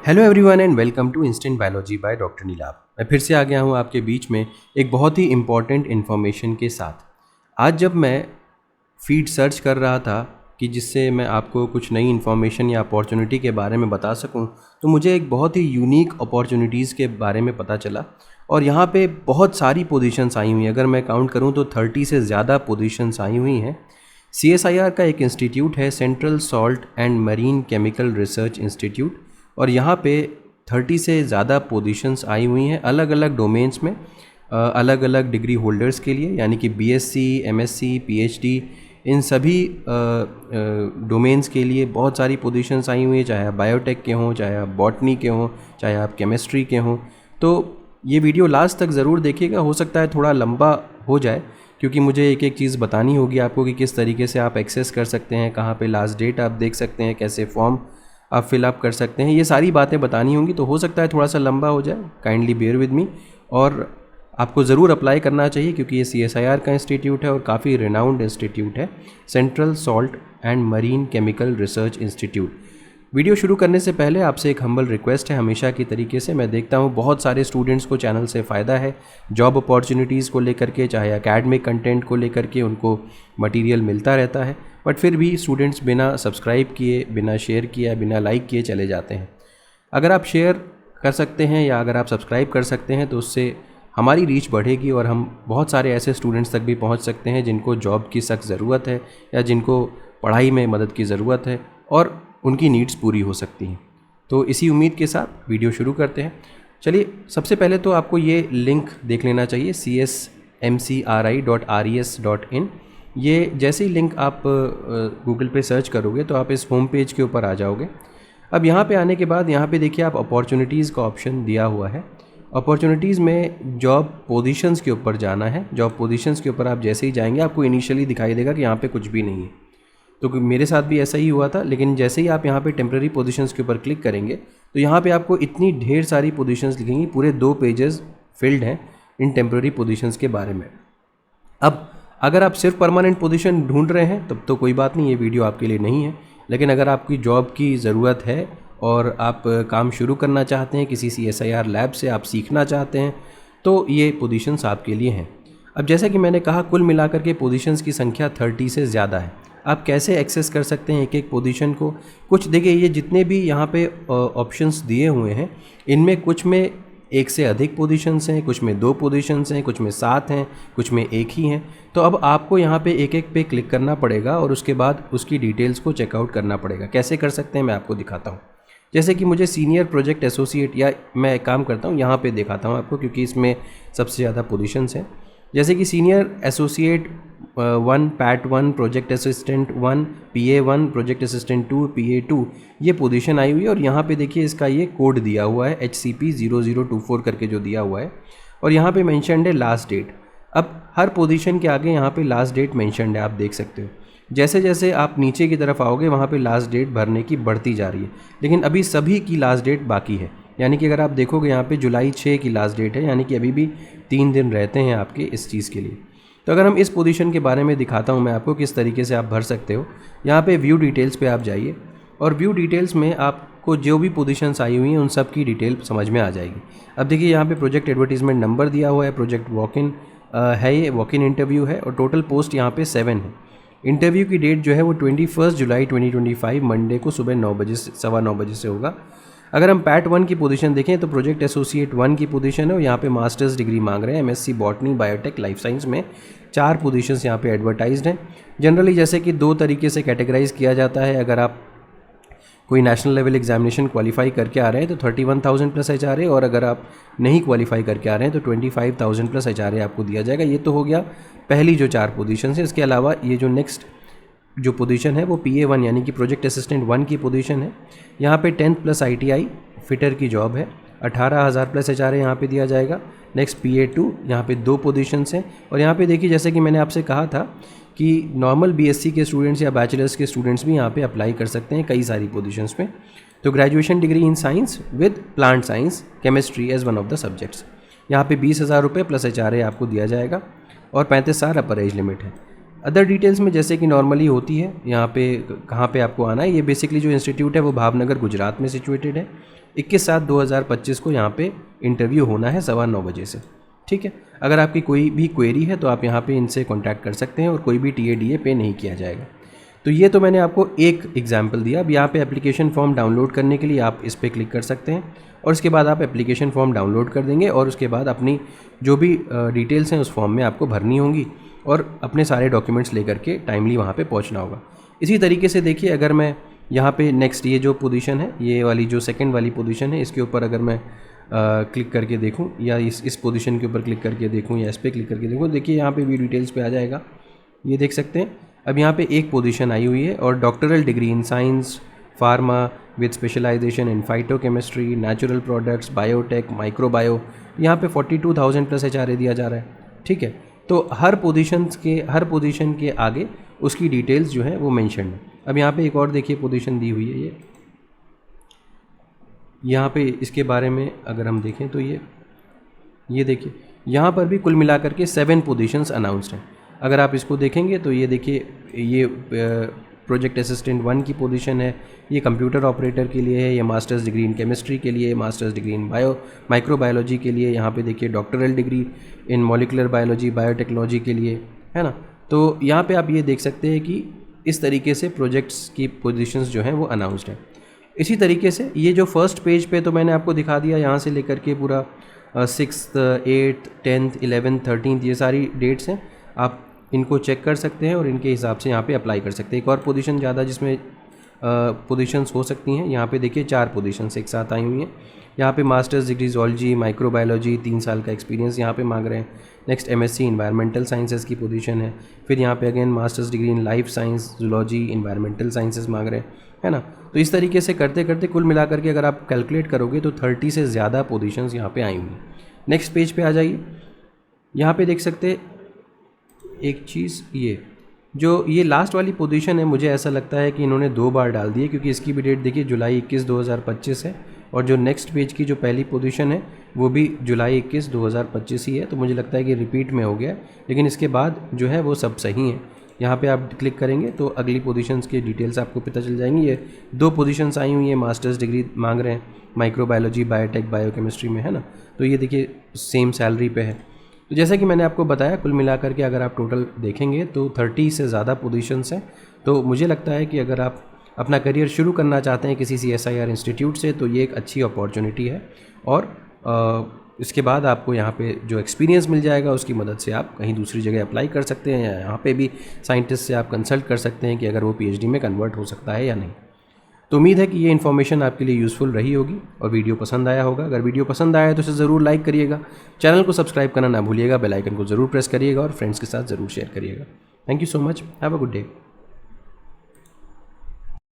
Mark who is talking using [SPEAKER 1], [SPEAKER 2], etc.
[SPEAKER 1] Hello everyone and welcome to instant biology by doctor Neelabh. मैं फिर से आ गया हूँ आपके बीच में एक बहुत ही इम्पॉर्टेंट इन्फॉर्मेशन के साथ। आज जब मैं फीड सर्च कर रहा था कि जिससे मैं आपको कुछ नई इन्फॉर्मेशन या अपॉर्चुनिटी के बारे में बता सकूं, तो मुझे एक बहुत ही यूनिक अपॉर्चुनिटीज़ के बारे में पता चला। और यहाँ पे बहुत सारी पोजीशंस आई हुई हैं। अगर मैं काउंट करूँ तो 30 से ज़्यादा पोजीशंस आई हुई हैं। CSIR का एक इंस्टीट्यूट है, central salt and marine chemical research institute, और यहाँ पे 30 से ज़्यादा पोजीशंस आई हुई हैं अलग अलग डोमेन्स में, अलग अलग डिग्री होल्डर्स के लिए, यानी कि BSc, MSc, PhD, इन सभी डोमेन्स के लिए बहुत सारी पोजीशंस आई हुई हैं। चाहे आप बायोटेक के हों, चाहे आप बॉटनी के हों, चाहे आप केमिस्ट्री के हों। तो ये वीडियो लास्ट तक ज़रूर देखिएगा। हो सकता है थोड़ा लंबा हो जाए, क्योंकि मुझे एक एक चीज़ बतानी होगी आपको कि किस तरीके से आप एक्सेस कर सकते हैं, कहाँ पे लास्ट डेट आप देख सकते हैं, कैसे फॉर्म आप फिलअप कर सकते हैं। ये सारी बातें बतानी होंगी, तो हो सकता है थोड़ा सा लंबा हो जाए। Kindly bear with me. और आपको ज़रूर अप्लाई करना चाहिए, क्योंकि ये CSIR का इंस्टीट्यूट है और काफ़ी रिनाउंड इंस्टीट्यूट है, central salt and marine chemical research institute. Video शुरू करने से पहले आपसे एक हम्बल रिक्वेस्ट है। हमेशा की तरीके से मैं देखता हूँ बहुत सारे स्टूडेंट्स को चैनल से फ़ायदा है, जॉब अपॉर्चुनिटीज़ को लेकर के, चाहे एकेडमिक कंटेंट को लेकर के उनको मटेरियल मिलता रहता है, बट फिर भी स्टूडेंट्स बिना सब्सक्राइब किए, बिना शेयर किए, बिना लाइक किए चले जाते हैं। अगर आप शेयर कर सकते हैं या अगर आप सब्सक्राइब कर सकते हैं तो उससे हमारी रीच बढ़ेगी और हम बहुत सारे ऐसे स्टूडेंट्स तक भी पहुंच सकते हैं जिनको जॉब की सख्त ज़रूरत है या जिनको पढ़ाई में मदद की ज़रूरत है, और उनकी नीड्स पूरी हो सकती हैं। तो इसी उम्मीद के साथ वीडियो शुरू करते हैं। चलिए, सबसे पहले तो आपको ये लिंक देख लेना चाहिए, csmcri.res.in। ये जैसे ही लिंक आप गूगल पे सर्च करोगे तो आप इस होम पेज के ऊपर आ जाओगे। अब यहाँ पे आने के बाद यहाँ पे देखिए, आप अपॉर्चुनिटीज़ का ऑप्शन दिया हुआ है। अपॉर्चुनिटीज़ में जॉब पोजीशंस के ऊपर जाना है। जॉब पोजीशंस के ऊपर आप जैसे ही जाएंगे आपको इनिशियली दिखाई देगा कि यहाँ पे कुछ भी नहीं है। तो मेरे साथ भी ऐसा ही हुआ था, लेकिन जैसे ही आप यहाँ पे टेम्प्रेरी पोजीशंस के ऊपर क्लिक करेंगे तो यहाँ पे आपको इतनी ढेर सारी पोजीशंस दिखेंगी। पूरे 2 पेजेस फिल्ड हैं इन टेम्प्रेरी पोजीशंस के बारे में। अब अगर आप सिर्फ परमानेंट पोजीशन ढूंढ रहे हैं तब तो कोई बात नहीं, ये वीडियो आपके लिए नहीं है। लेकिन अगर आपकी जॉब की ज़रूरत है और आप काम शुरू करना चाहते हैं, किसी CSIR लैब से आप सीखना चाहते हैं, तो ये पोजीशंस आपके लिए हैं। अब जैसा कि मैंने कहा, कुल मिलाकर के पोजीशंस की संख्या 30 से ज़्यादा है। आप कैसे एक्सेस कर सकते हैं एक एक पोजीशन को? कुछ देखिए, ये जितने भी यहाँ पे ऑप्शंस दिए हुए हैं, इनमें कुछ में 1 से अधिक पोजीशंस हैं, कुछ में 2 पोजीशंस हैं, कुछ में 7 हैं, कुछ में 1 ही हैं। तो अब आपको यहाँ पे एक एक पे क्लिक करना पड़ेगा और उसके बाद उसकी डिटेल्स को चेकआउट करना पड़ेगा। कैसे कर सकते हैं मैं आपको दिखाता हूँ। जैसे कि मुझे सीनियर प्रोजेक्ट एसोसिएट, या मैं काम करता हूँ यहाँ पे दिखाता हूँ आपको, क्योंकि इसमें सबसे ज़्यादा पोजीशंस हैं। जैसे कि senior associate 1, PAT 1, project assistant 1, PA 1, project assistant 2, PA 2, ये पोजीशन आई हुई है। और यहाँ पे देखिए इसका ये कोड दिया हुआ है, HCP 0024 करके जो दिया हुआ है, और यहाँ पे मेंशन्ड है लास्ट डेट। अब हर पोजीशन के आगे यहाँ पे लास्ट डेट मेंशन्ड है, आप देख सकते हो। जैसे जैसे आप नीचे की तरफ आओगे वहाँ पे लास्ट डेट भरने की बढ़ती जा रही है, लेकिन अभी सभी की लास्ट डेट बाकी है। यानी कि अगर आप देखोगे यहाँ पे जुलाई 6 की लास्ट डेट है, यानी कि अभी भी 3 दिन रहते हैं आपके इस चीज़ के लिए। तो अगर हम इस पोजीशन के बारे में दिखाता हूँ मैं आपको किस तरीके से आप भर सकते हो। यहाँ पे व्यू डिटेल्स पे आप जाइए, और व्यू डिटेल्स में आपको जो भी पोजीशंस आई हुई हैं उन सब की डिटेल समझ में आ जाएगी। अब देखिए, यहाँ पे प्रोजेक्ट एडवर्टीजमेंट नंबर दिया हुआ है, प्रोजेक्ट वॉक इन है, ये वॉक इन इंटरव्यू है, और टोटल पोस्ट यहाँ पे 7 है। इंटरव्यू की डेट जो है वो 21 जुलाई 2025 मंडे को सुबह 9 बजे से 9:15 बजे से होगा। अगर हम PAT 1 की पोजीशन देखें तो प्रोजेक्ट एसोसिएट 1 की पोजीशन है, और यहाँ पे मास्टर्स डिग्री मांग रहे हैं MSc botany, biotech, life science में। 4 पोजीशंस यहाँ पे एडवर्टाइज्ड हैं। जनरली जैसे कि 2 तरीके से कैटेगराइज किया जाता है। अगर आप कोई नेशनल लेवल एग्जामिनेशन क्वालिफाई करके आ रहे हैं तो 31,000 प्लस HRA, और अगर आप नहीं क्वालिफाई करके आ रहे हैं तो 25,000 प्लस HRA आपको दिया जाएगा। ये तो हो गया पहली जो 4 पोजीशन है। इसके अलावा ये जो नेक्स्ट जो पोजीशन है वो PA 1 यानी कि प्रोजेक्ट असिस्टेंट 1 की पोजीशन है। यहाँ पे 10th प्लस ITI फिटर की जॉब है, 18,000 प्लस HRA यहाँ पे दिया जाएगा। नेक्स्ट PA 2, यहाँ पे 2 पोजीशंस हैं। और यहाँ पे देखिए, जैसे कि मैंने आपसे कहा था कि नॉर्मल BSc के स्टूडेंट्स या बैचलर्स के स्टूडेंट्स भी यहाँ पे अप्लाई कर सकते हैं कई सारी पोजीशंस में। तो graduation degree in science with plant science chemistry as one of the subjects, यहाँ पे 20,000 रुपये प्लस HRA आपको दिया जाएगा, और 35 साल अपर एज लिमिट है। अदर डिटेल्स में जैसे कि नॉर्मली होती है, यहाँ पे कहाँ पे आपको आना है, ये बेसिकली जो इंस्टीट्यूट है वो भावनगर गुजरात में सिचुएटेड है। 21/7/2025 को यहाँ पे इंटरव्यू होना है 9:15 बजे से, ठीक है। अगर आपकी कोई भी क्वेरी है तो आप यहाँ पे इनसे कॉन्टैक्ट कर सकते हैं और कोई भी TADA पे नहीं किया जाएगा। तो ये तो मैंने आपको एक एग्जाम्पल दिया। अब यहाँ पे एप्लीकेशन फॉर्म डाउनलोड करने के लिए आप इस पर क्लिक कर सकते हैं और उसके बाद आप एप्लीकेशन फॉर्म डाउनलोड कर देंगे और उसके बाद अपनी जो भी डिटेल्स हैं उस फॉर्म में आपको भरनी होंगी और अपने सारे डॉक्यूमेंट्स लेकर के टाइमली वहाँ पे पहुँचना होगा। इसी तरीके से देखिए, अगर मैं यहाँ पे नेक्स्ट ये जो पोजीशन है, ये वाली जो सेकंड वाली पोजीशन है, इसके ऊपर अगर मैं क्लिक करके देखूँ या इस पोजीशन के ऊपर क्लिक करके देखूँ या इस पर क्लिक करके देखूँ, देखिए यहाँ पे भी डिटेल्स पे आ जाएगा, ये देख सकते हैं। अब यहाँ पे एक पोजीशन आई हुई है और doctoral degree in science pharma with specialisation in phytochemistry, natural products, biotech, microbio, यहाँ पे 42,000 प्लस HRA दिया जा रहा है, ठीक है। तो हर पोजीशन के आगे उसकी डिटेल्स जो है वो मेंशन है। अब यहाँ पे एक और देखिए पोजीशन दी हुई है, यहाँ पे इसके बारे में अगर हम देखें तो ये देखिए, यहाँ पर भी कुल मिलाकर के 7 पोजीशंस अनाउंस्ड हैं। अगर आप इसको देखेंगे तो ये देखिए, ये प्रोजेक्ट असिस्टेंट 1 की पोजीशन है, ये कंप्यूटर ऑपरेटर के लिए है, ये मास्टर्स डिग्री इन केमिस्ट्री के लिए, मास्टर्स डिग्री इन माइक्रोबायोलॉजी के लिए, यहाँ पे देखिए डॉक्टरल डिग्री इन मॉलिकुलर बायोलॉजी बायोटेक्नोलॉजी के लिए, है ना। तो यहाँ पे आप ये देख सकते हैं कि इस तरीके से प्रोजेक्ट्स की पोजीशंस जो हैं वो अनाउंस्ड हैं। इसी तरीके से ये जो फर्स्ट पेज पे तो मैंने आपको दिखा दिया, यहाँ से लेकर के पूरा 6th 8th 10th 11th 13th ये सारी डेट्स हैं, आप इनको चेक कर सकते हैं और इनके हिसाब से यहाँ पे अप्लाई कर सकते हैं। एक और पोजीशन ज़्यादा जिसमें पोजीशंस हो सकती हैं, यहाँ पे देखिए 4 पोजीशंस एक साथ आई हुई हैं। यहाँ पे मास्टर्स डिग्री जूलॉजी माइक्रोबायोलॉजी 3 साल का एक्सपीरियंस यहाँ पे मांग रहे हैं। नेक्स्ट MSc इन्वायरमेंटल साइंसेस की पोजीशन है। फिर यहाँ पे again masters degree in life science zoology environmental sciences मांग रहे हैं, है ना। तो इस तरीके से करते करते कुल मिलाकर के अगर आप कैलकुलेट करोगे तो 30 से ज़्यादा पोजीशंस यहाँ पे आई हुई हैं। नेक्स्ट पेज पे आ जाइए, यहाँ पे देख सकते हैं एक चीज़, ये लास्ट वाली पोजीशन है, मुझे ऐसा लगता है कि इन्होंने 2 बार डाल दी है, क्योंकि इसकी भी डेट देखिए जुलाई 21 2025 है और जो नेक्स्ट पेज की जो पहली पोजीशन है वो भी जुलाई 21 2025 ही है। तो मुझे लगता है कि रिपीट में हो गया, लेकिन इसके बाद जो है वो सब सही है। यहाँ पे आप क्लिक करेंगे तो अगली पोजीशंस की डिटेल्स आपको पता चल जाएंगी। ये 2 पोजीशंस आई हुई हैं, मास्टर्स डिग्री मांग रहे हैं माइक्रोबायोलॉजी बायोटेक बायोकेमिस्ट्री में, है ना। तो ये देखिए सेम सैलरी पे है। तो जैसा कि मैंने आपको बताया, कुल मिलाकर के अगर आप टोटल देखेंगे तो 30 से ज़्यादा पोजीशंस हैं। तो मुझे लगता है कि अगर आप अपना करियर शुरू करना चाहते हैं किसी CSIR इंस्टीट्यूट से तो ये एक अच्छी अपॉर्चुनिटी है और इसके बाद आपको यहाँ पे जो एक्सपीरियंस मिल जाएगा उसकी मदद से आप कहीं दूसरी जगह अप्लाई कर सकते हैं या यहाँ पे भी साइंटिस्ट से आप कंसल्ट कर सकते हैं कि अगर वो PhD में कन्वर्ट हो सकता है या नहीं। तो उम्मीद है कि ये इन्फॉर्मेशन आपके लिए यूज़फुल रही होगी और वीडियो पसंद आया होगा। अगर वीडियो पसंद आया तो इसे ज़रूर लाइक करिएगा, चैनल को सब्सक्राइब करना ना भूलिएगा, बेल आइकन को ज़रूर प्रेस करिएगा और फ्रेंड्स के साथ ज़रूर शेयर करिएगा। Thank you so much, have a good day.